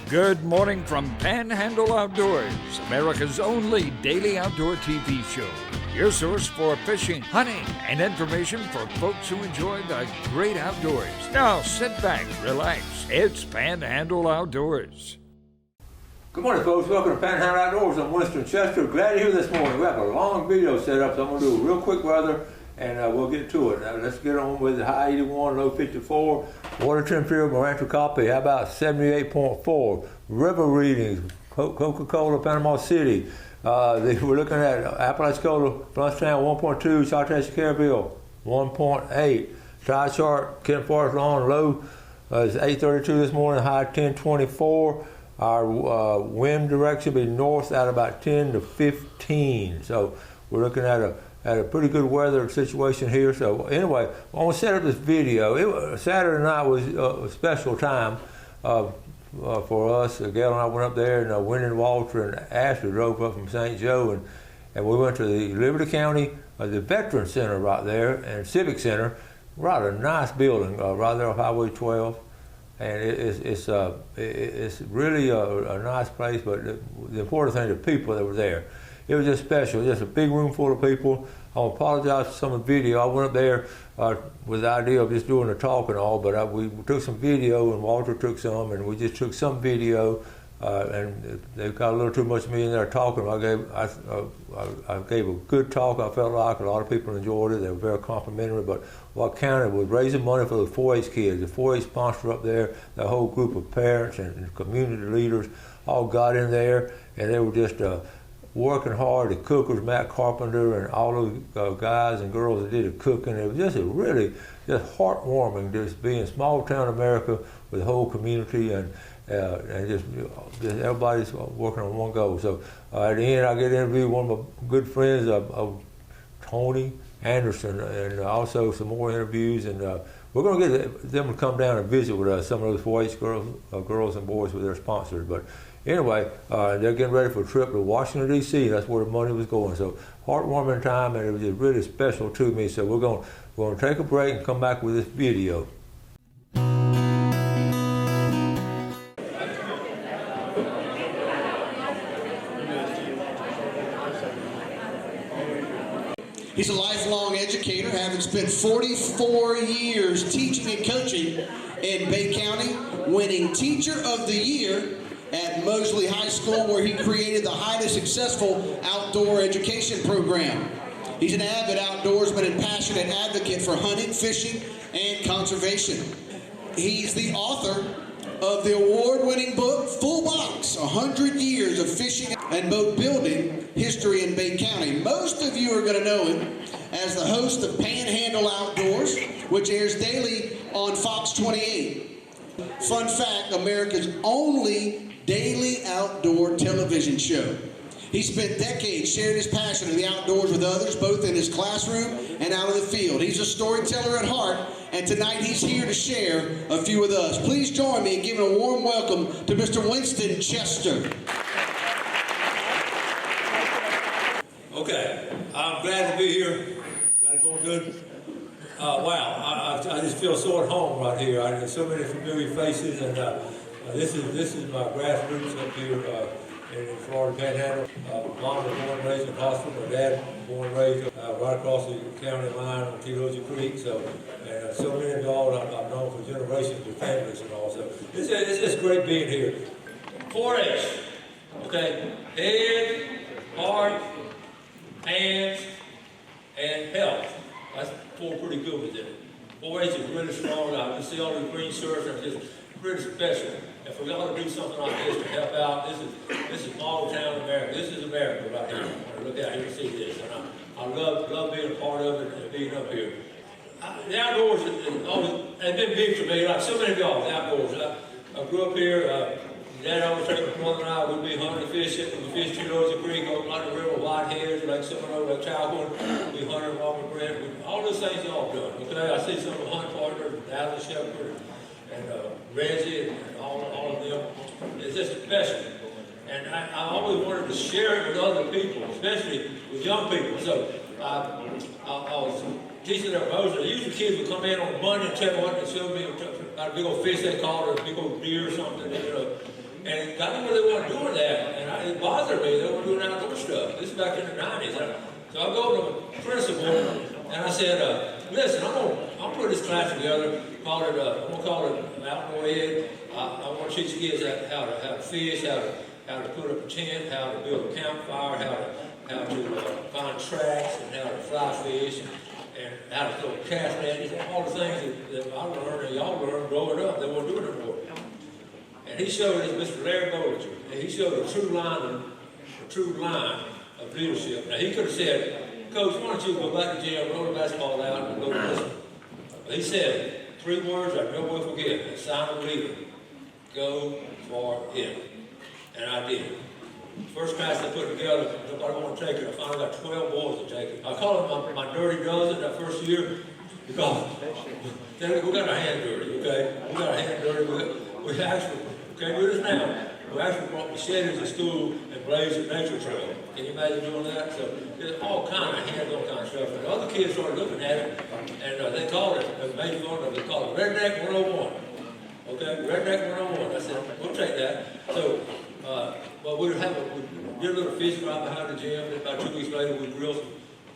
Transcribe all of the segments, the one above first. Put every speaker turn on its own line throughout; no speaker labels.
Good morning from Panhandle Outdoors, America's only daily outdoor TV show. Your source for fishing, hunting, and information for folks who enjoy the great outdoors. Now sit back, relax. It's Panhandle Outdoors.
Good morning, folks. Welcome to Panhandle Outdoors. I'm Winston Chester. Glad you're here this morning. We have a long video set up, so I'm going to do a real quick weather, and we'll get to it. Now, let's get on with high 81, low 54. Water temperature of Rancho Copy, how about 78.4? River readings, Coca-Cola, Panama City. We're looking at Apalachicola, Bluntstown, 1.2, South Caribbean, 1.8. Tide chart, Kent Forest Lawn, low is 8:32 this morning, high 10:24. Our wind direction will be north at about 10 to 15. So we're looking at a pretty good weather situation here. So anyway, I want to set up this video. Saturday night was a special time for us. Gail and I went up there, and Wendy and Walter and Ashley drove up from St. Joe, and we went to the Liberty County, the Veterans Center right there, and Civic Center, right, a nice building right there off Highway 12. And it's really a nice place, but the important thing, the people that were there. It was just special, just a big room full of people. I apologize for some of the video. I went up there with the idea of just doing a talk and all, but we took some video, and Walter took some, and we just took some video, and they got a little too much of me in there talking. I gave a good talk. I felt like a lot of people enjoyed it. They were very complimentary, but what counted was raising money for the 4-H kids. The 4-H sponsor up there, the whole group of parents and community leaders all got in there, and they were just working hard. The cookers, Matt Carpenter, and all those guys and girls that did the cooking. It was just really heartwarming, just being small town America with the whole community, and just everybody's working on one goal. So at the end, I get to interview one of my good friends, Tony Anderson, and also some more interviews, and we're going to get them to come down and visit with us, some of those 4-H girls and boys with their sponsors. But anyway, they're getting ready for a trip to Washington, D.C. That's where the money was going. So heartwarming time, and it was just really special to me. So we're going to take a break and come back with this video.
He's a lifelong educator, having spent 44 years teaching and coaching in Bay County, winning Teacher of the Year at Mosley High School, where he created the highly successful outdoor education program. He's an avid outdoorsman and passionate advocate for hunting, fishing, and conservation. He's the author of the award-winning book, Full Box, 100 Years of Fishing and Boat Building History in Bay County. Most of you are going to know him as the host of Panhandle Outdoors, which airs daily on Fox 28. Fun fact, America's only daily outdoor television show. He spent decades sharing his passion in the outdoors with others, both in his classroom and out in the field. He's a storyteller at heart, and tonight he's here to share a few with us. Please join me in giving a warm welcome to Mr. Winston Chester.
Okay, I'm glad to be here. You got it going good? Wow, I just feel so at home right here. There's so many familiar faces, and this is my grassroots up here in Florida Panhandle. Mom was born and raised in Hospital. My dad born and raised right across the county line on Teologia Creek. So many of y'all I've known for generations with families and all. So it's just great being here. 4-H, okay, head, heart, hands, and health. That's 4 pretty good with it. 4-H is really strong. I see all the green shirts, and it's just pretty special. And for y'all to do something like this to help out, this is small town America. This is America right here. Look out here and see this. And I love being a part of it and being up here. The outdoors has been big for me, like so many of y'all, the outdoors. I grew up here. Dad always took my mother and I would be hunting, fishing. We fished Teologia Creek, over like the river, Whiteheads, like some of those, like Childhood. We hunted, walking bread. All those things y'all done. Okay, I see some of the hunt partners, Dallas Shepherd, and Reggie, and all of them. It's just special. And I always wanted to share it with other people, especially with young people. So I was teaching at Mosley. Usually kids would come in on Monday and tell me what they showed me about a big old fish they caught, or a big old deer or something, you know. And
and got me where they weren't doing that, and it bothered me. They weren't doing outdoor stuff. This is back in the 90s. So I go to the principal, and I said, listen, I'm gonna put this class together. I'm gonna call it Outdoor Ed. I want to teach kids how to fish, how to put up a tent, how to build a campfire, how to find tracks, and how to fly fish, and how to throw a cast net. All the things that I learned and y'all learned growing up, they weren't doing it anymore. And he showed us Mr. Larry Bollinger, and he showed a true line of leadership. Now he could have said, Coach, why don't you go back to gym, roll the basketball out, and go to listen. But he said 3 words I never will forget. A sign of a leader. Go for it. And I did. First class they put together, nobody wanted to take it. I finally got 12 boys to take it. I call it my dirty dozen that first year because we got our hand dirty, okay? We got our hand dirty. We actually, okay, with us now. We actually brought machetes to school and blazed a nature trail. Can you imagine doing that? So there's all kind of hands-on kind of stuff. And the other kids started looking at it, and they called it, they made fun of it, they called it Redneck 101. Okay, Redneck 101. I said, we'll take that. So, but we did a little fish fry behind the gym. And about 2 weeks later, we grilled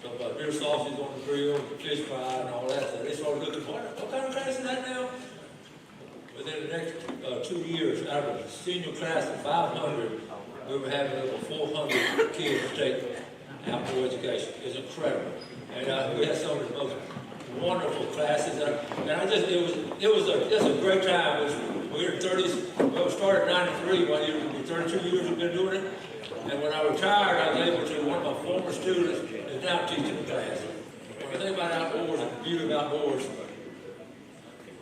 some deer sausage on the grill, fish fry, and all that. So they started looking, what kind of class is that now? Within the next 2 years, out of a senior class of 500, we were having over 400 kids take outdoor education. It's incredible. And we had some of the most wonderful classes. It was just a great time. We were in 30s, well, we started in 93, 32 years we've been doing it. And when I retired, I was able to, one of my former students is now teaching the class. When I think about outdoors and the beauty of outdoors,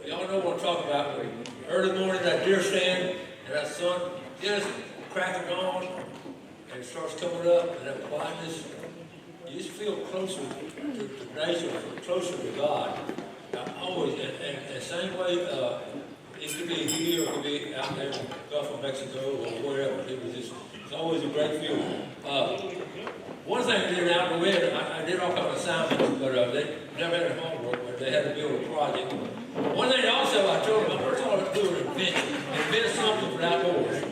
y'all know what I'm talking about. Early morning, that deer stand, and that sun just cracking on, and it starts coming up, and that quietness, you just feel closer to nature, closer to God. Always, and same way, it could be here, it could be out there in the Gulf of Mexico, or wherever. It's always a great feeling. One thing I did out in the way, I did all kinds of assignments, but they never had homework, but they had to build a project. One thing also I told them, first of all, let's do an invent something for outdoors.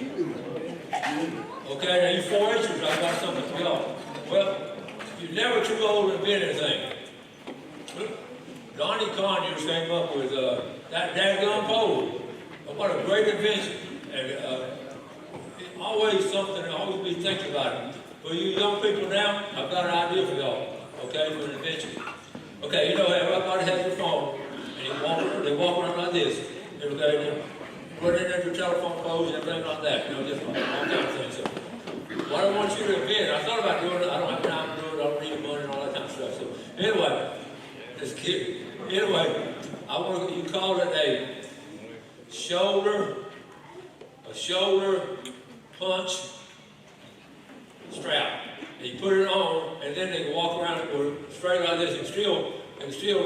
Okay, now you 4-H'ers, I've got something for y'all. Well, you're never too old to invent anything. Donnie Conyers came up with that daggone pole. What a great invention. And always something, always be thinking about it. For you young people now, I've got an idea for y'all, okay, for an invention. Okay, you know how everybody has their phone, and they walk around like this. Okay, put in there your telephone poles and everything like that, just all kinds of things. So, what I want you to invent, I thought about doing it, I don't have time to do it, I don't need the money and all that kind of stuff. So, anyway, just kidding. Anyway, I want you to call it a shoulder punch strap. And you put it on, and then they can walk around straight like this and still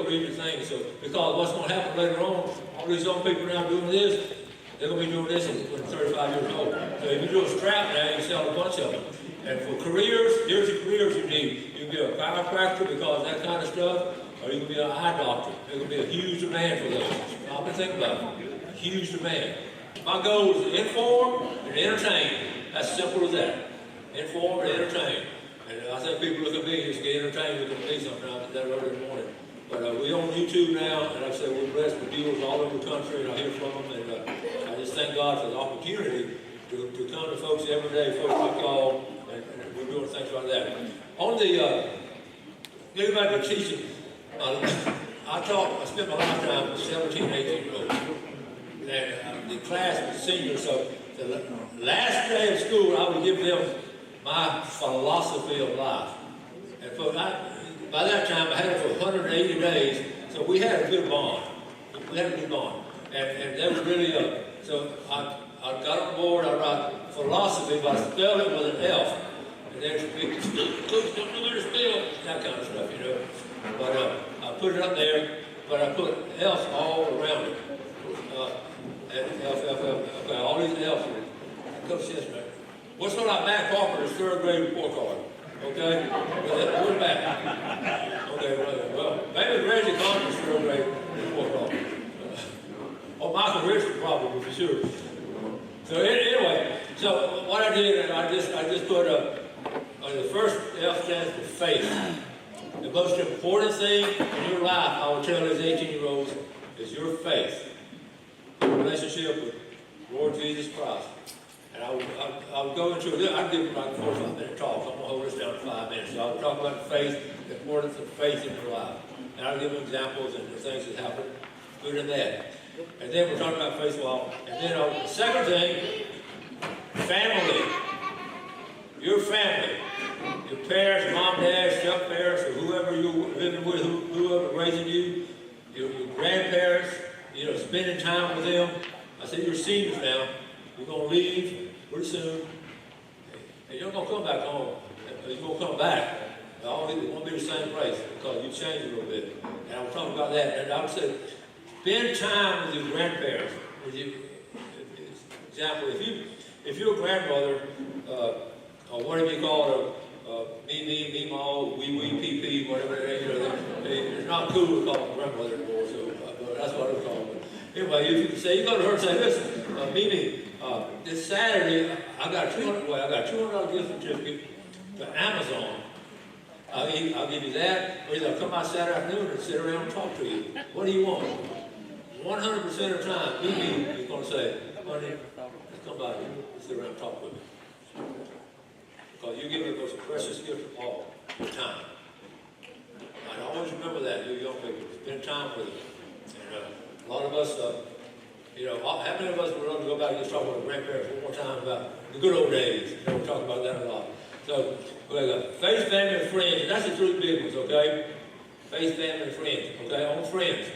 read the thing. So, because what's going to happen later on, all these young people now doing this, they're going to be doing this when they're 35 years old. So if you do a strap now, you can sell a bunch of them. And for careers, here's the careers you need. You can be a chiropractor because that kind of stuff, or you can be an eye doctor. There will be a huge demand for those. I've been thinking about it. A huge demand. My goal is to inform and entertain. As simple as that. Inform and entertain. And I think people look at me just get entertained looking at me sometimes that early in the morning. But we're on YouTube now, and like I say, we're blessed with viewers all over the country, and I hear from them. And I just thank God for the opportunity to come to folks every day, folks like y'all, and we're doing things like that. On the, getting back to teaching, I spent my lifetime with 17, 18-year-olds. And the class was senior, so the last day of school, I would give them my philosophy of life. And by that time, I had it for 180 days, so we had a good bond. And they were really, so I got on board, I write philosophy, but I spelled it with an F. And then it's don't do it spell, that kind of stuff, But I put it up there, but I put F's all around it. F, okay, all these F's. Coach says, man, what's on our back Carpenter's third grade report card? Okay? We're back. Okay, well, maybe Reggie Carpenter's third grade report card. Or Michael Richards probably, for sure. So anyway, So what I did, I just put the first F stands for faith. The most important thing in your life, I will tell these 18-year-olds, is your faith, your relationship with Lord Jesus Christ. And I would go into it. I'd give them like a 45-minute talk. So I'm going to hold this down to 5 minutes. So I would talk about faith, the importance of faith in your life. And I would give them examples and the things that happen, good and bad. And then we're talking about faith a while. And then the second thing, family. Your family. Your parents, mom, dad, step parents, or whoever you're living with, whoever raising you, your grandparents, spending time with them. I said, you're seniors now. You're going to leave pretty soon. And you're not going to come back home. You're going to come back. It won't be the same place because you changed a little bit. And I was talking about that. And I would say, spend time with your grandparents. Example, if you're a grandmother, or whatever you call it, me, ma, pee, whatever it is, it's not cool to call them grandmother anymore, so that's what I call them. Anyway, if you say, you go to her and say, listen, Mimi, this Saturday, I got a $200 gift certificate to Amazon. I'll give you that, or either I'll come out Saturday afternoon and sit around and talk to you. What do you want? 100% of the time, Mimi is going to say, honey, let's come by here and sit around and talk with me. Because you give me the most precious gift of all, your time. I always remember that, you young people, spend time with them. And a lot of us, how many of us would love to go back and just talk with our grandparents one more time about the good old days? We're talking about that a lot. So, we got faith, family, and friends, and that's the three big ones, okay? Faith, family, and friends, okay? On friends.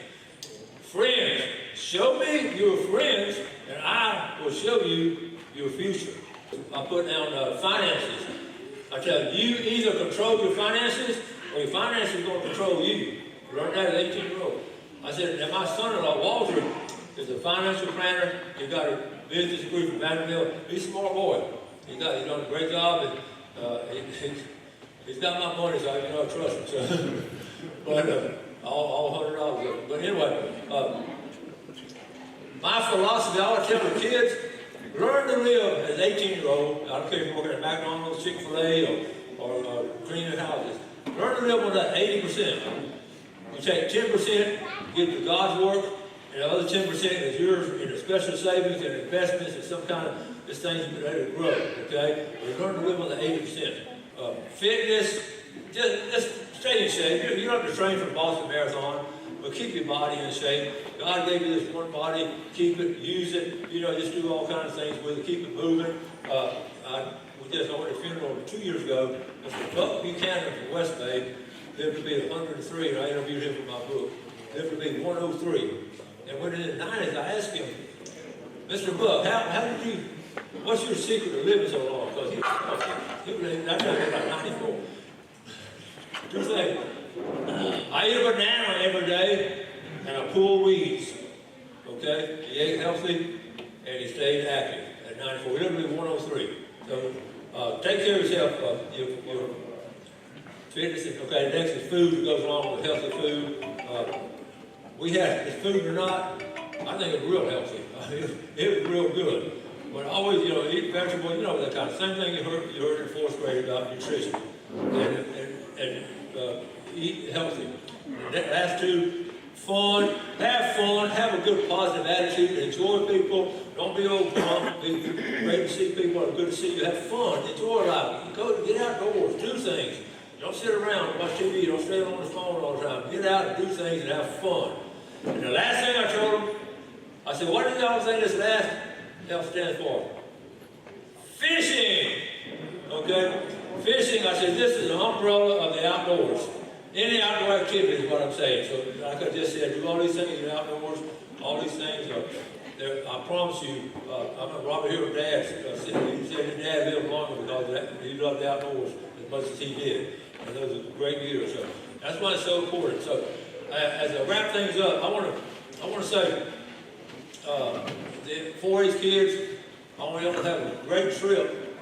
Friends, show me your friends, and I will show you your future. I put down finances. I tell you, either control your finances, or your finances are going to control you. Learn that at 18-year-old. I said, and my son-in-law, Walter, is a financial planner. He got a business degree from Panhandle. He's a smart boy. He's done a great job, and he's got my money, so I trust him. So, but all $100 of it. But anyway, my philosophy, I would tell the kids, learn to live as 18-year-old. I don't care if you're working at McDonald's, Chick-fil-A, or cleaning houses. Learn to live on that 80%. You take 10%, give to God's work, and the other 10% is yours in a special savings and investments and some kind of this thing's been able to grow. Okay? But learn to live on the 80%. Fitness, just stay in shape. You don't have to train for the Boston Marathon, but keep your body in shape. God gave you this one body, keep it, use it, just do all kinds of things with it, keep it moving. I went to a funeral 2 years ago. Mr. Buck Buchanan from West Bay lived to be 103, and I interviewed him for my book. Lived to be 103. And when in the 90s, I asked him, Mr. Buck, how did you, what's your secret to living so long? Because he was like 94. Two things. I eat a banana every day, and I pull weeds. Okay? He ate healthy, and he stayed active at 94. He lived to be 103. So take care of yourself. Your fitness. Okay, next is food that goes along with healthy food. We had this food or not, I think it's real healthy. It was real good. But always, eat vegetables, that kind of same thing you heard in 4th grade about nutrition. And eat healthy. And last two, fun, have a good positive attitude, enjoy people, don't be overwhelmed, be great to see people, it's good to see you, have fun, enjoy life, get outdoors, do things. Don't sit around and watch TV, don't stay on the phone all the time. Get out and do things and have fun. And the last thing I told them, I said, what do y'all think this last F stands for? Fishing! Okay? Fishing, I said, this is an umbrella of the outdoors. Any outdoor activity is what I'm saying. So like I just said, do all these things in the outdoors, all these things I promise you, I'm a Robert Hill dad. He said his dad lived longer because he loved the outdoors as much as he did. And those are great years. So that's why it's so important. So as I wrap things up, I want to say, for these kids, I want them to have a great trip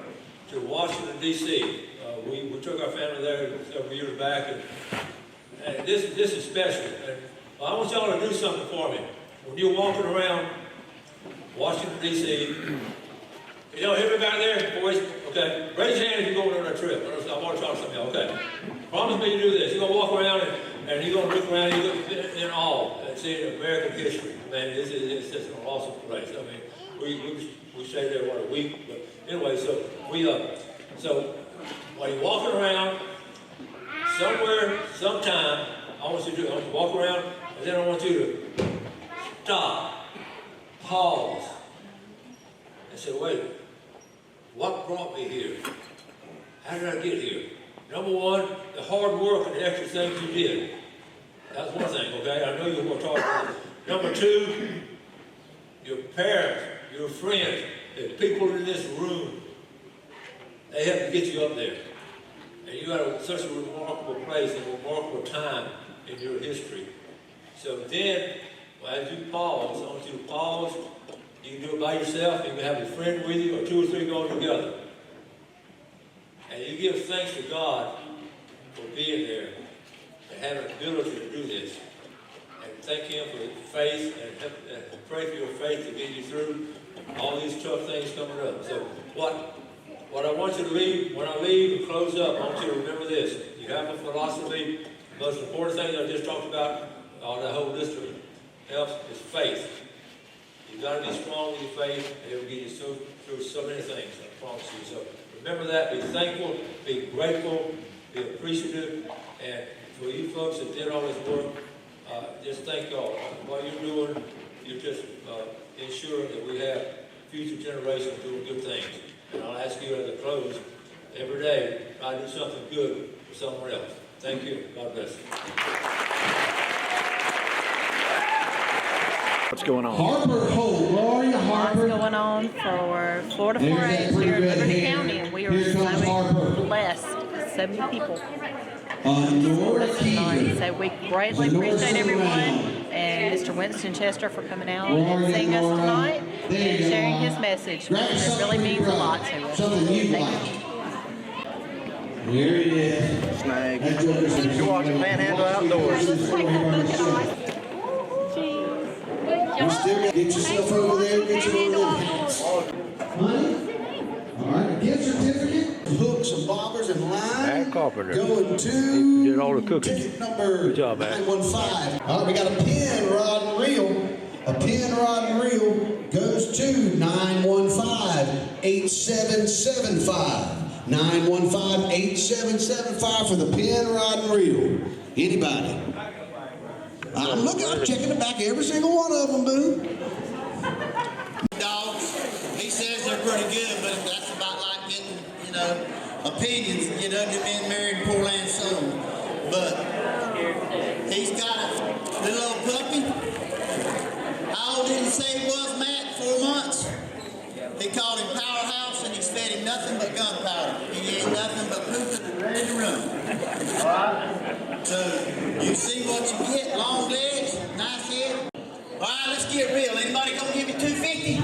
to Washington, D.C. We took our family there several years back, and this is special. And I want y'all to do something for me. When you're walking around Washington, D.C., You don't hear me back there, boys? Okay. Raise your hand if you're going on a trip. I want to talk to some of y'all. Okay. Promise me to do this. You're going to walk around and you're going to look around and you look in awe and see American history. Man, it's just an awesome place. I mean, we stayed there, what, a week? But anyway, so while you're walking around, somewhere, sometime, I want you to walk around, and then I want you to stop, pause, and say, wait, what brought me here? How did I get here? Number one, the hard work and the extra things you did. That's one thing, okay? I know you're going to talk about it. Number two, your parents, your friends, the people in this room, they have to get you up there. And you got such a remarkable place and a remarkable time in your history. So then, as you pause, I want you to pause. You can do it by yourself. You can have a friend with you, or 2 or 3 going together. And you give thanks to God for being there and having the ability to do this. And thank Him for faith and pray for your faith to get you through all these tough things coming up. So what I want you to leave, when I leave and close up, I want you to remember this. You have a philosophy. The most important thing I just talked about, all that whole list of else, is faith. You've got to be strong with your faith, and it will get you through so many things, I promise you. So remember that, be thankful, be grateful, be appreciative, and for you folks that did all this work, just thank God. What you're doing, you're just ensuring that we have future generations doing good things. And I'll ask you as a close, every day, try to do something good for someone else. Thank you. God bless you.
What's going on?
Harper Holt, where are you, Harper?
What's going on for Florida 4-H here in Liberty County, and we are so blessed with so many people tonight. So we greatly appreciate everyone and Mr. Winston Chester for coming out and seeing us tonight and sharing his message. It really means a lot to us. Thank you.
Here it is.
Snag. You're watching Panhandle Outdoors.
You still get yourself over there, get you over there. Money? All right, a gift certificate, hooks and bobbers and line.
Matt Carpenter.
Going to
He did all the cooking.
ticket number
Good job, Matt.
915. All right, we got a pin, rod, and reel. A pin, rod, and reel goes to 915-8775. 915-8775 for the pin, rod, and reel. Anybody? I'm checking the back of every single one of them, boo.
Dogs, he says they're pretty good, but that's about like getting, opinions, the men married poor land son. But he's got a little old puppy. How old did he say he was, Matt? 4 months? He called him Powerhouse, and he's fed him nothing but gunpowder. He ate nothing but poop and ready to run. All right? So, you see what you get, long legs, nice head. All right, let's get real. Anybody gonna give you $250?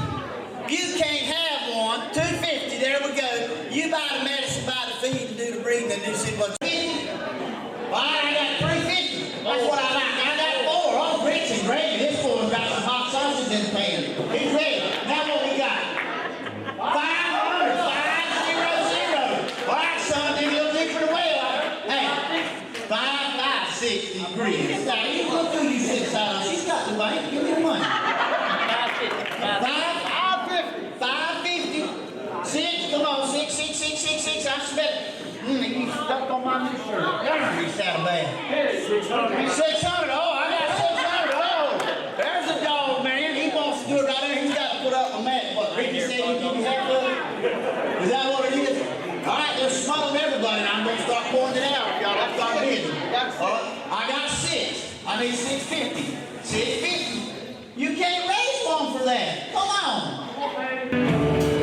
You can't have one. $250, there we go. You buy the medicine, buy the feed, and do the breeding, and then see what you get. All right, I got $350. That's what I like. I got 4. All grits and gravy. This boy's got some hot sausage in the pan. He's ready. Now what we got? 500, 500. All right, son, then you'll dig for the whale. Hey, 560 degrees. Now, you look who you sit on. She's got the money. Give me the money. 550. 6, come on, 6. I spent. You stuck on my new shirt. Darn, you sound bad. 600. Oh, I got 600. Oh, there's a dog, man. He wants to do it right there. He's got to put up a mat. What, Ricky said he give you half of it? Is that what it is? All right, they're smuggling everybody, and I'm going to start pouring it out. Y'all have to start bidding. I got 6. I need 650. 650. You can't raise one for that. Come on.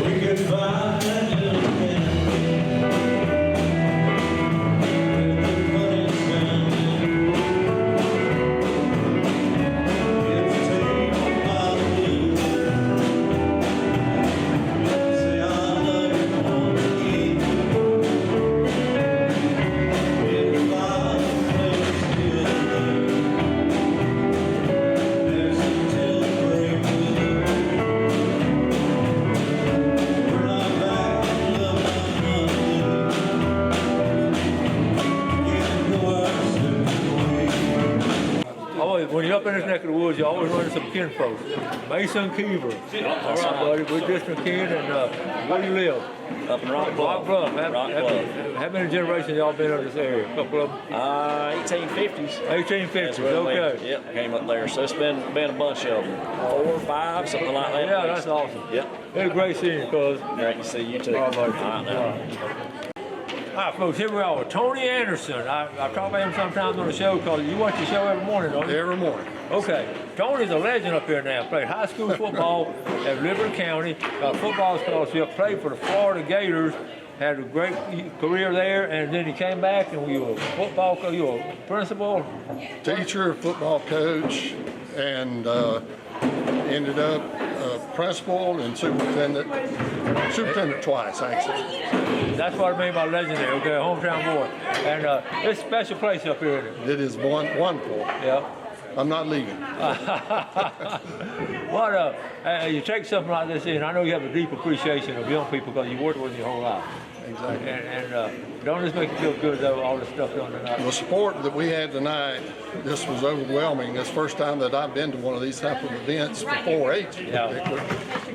We could find that little man.
always running some kinfolk. Mason Keever. All right, buddy. We're District Ken, and where do you live?
Up in Rock
Rock
Bluff.
Bluff.
Rock Bluff.
How many generations y'all been in this area? A couple of them?
1850s.
1850s,
That's when
okay.
we, yep, came up there. So it's been a bunch of them. 4 or 5, something like that.
Yeah, that's awesome.
Yep.
It's great seeing you, cuz.
Great to see you too.
All right, buddy.
All right, now.
All right, folks, here we are with Tony Anderson. I talk about him sometimes on the show because you watch the show every morning, don't you?
Every morning.
Okay. Tony's a legend up here now. Played high school football at Liberty County, got a football scholarship, played for the Florida Gators, had a great career there, and then he came back and you were a football coach, you were a principal.
Teacher, football coach, and ended up principal and superintendent twice, actually.
That's what I mean by legendary, okay, hometown boy. And it's a special place up here, isn't it?
It is wonderful.
Yeah.
I'm not leaving.
What you take something like this in, I know you have a deep appreciation of young people because you worked with them your whole life.
Exactly.
And don't this make you feel good though, all this stuff done tonight?
The support that we had tonight, this was overwhelming. It's the first time that I've been to one of these type of events for 4-H in particular.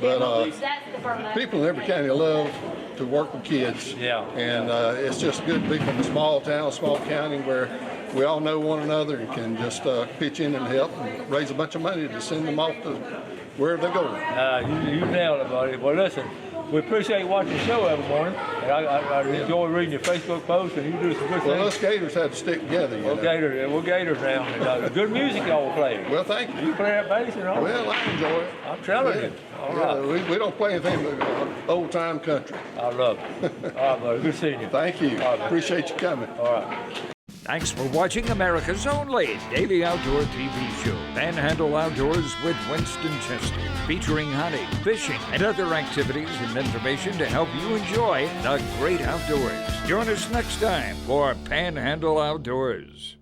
But people in Liberty County love to work with kids.
Yeah.
And it's just good to be from a small town, small county where we all know one another and can just pitch in and help and raise a bunch of money to send them off to where they're going.
You nailed it, buddy. Well, listen, we appreciate watching the show every morning, and I enjoy reading your Facebook posts, and you do some good
Well,
things.
us Gators had to stick together, you know.
We're Gators now. And, good music y'all play.
Well, thank you.
You play that bass and all.
Well, I enjoy it.
I'm telling you. All right.
We don't play anything but old-time country.
I love it. All right, buddy. Good seeing you.
Thank you.
All right,
Appreciate you coming.
All right.
Thanks for watching America's only daily outdoor TV show, Panhandle Outdoors with Winston Chester, featuring hunting, fishing, and other activities and information to help you enjoy the great outdoors. Join us next time for Panhandle Outdoors.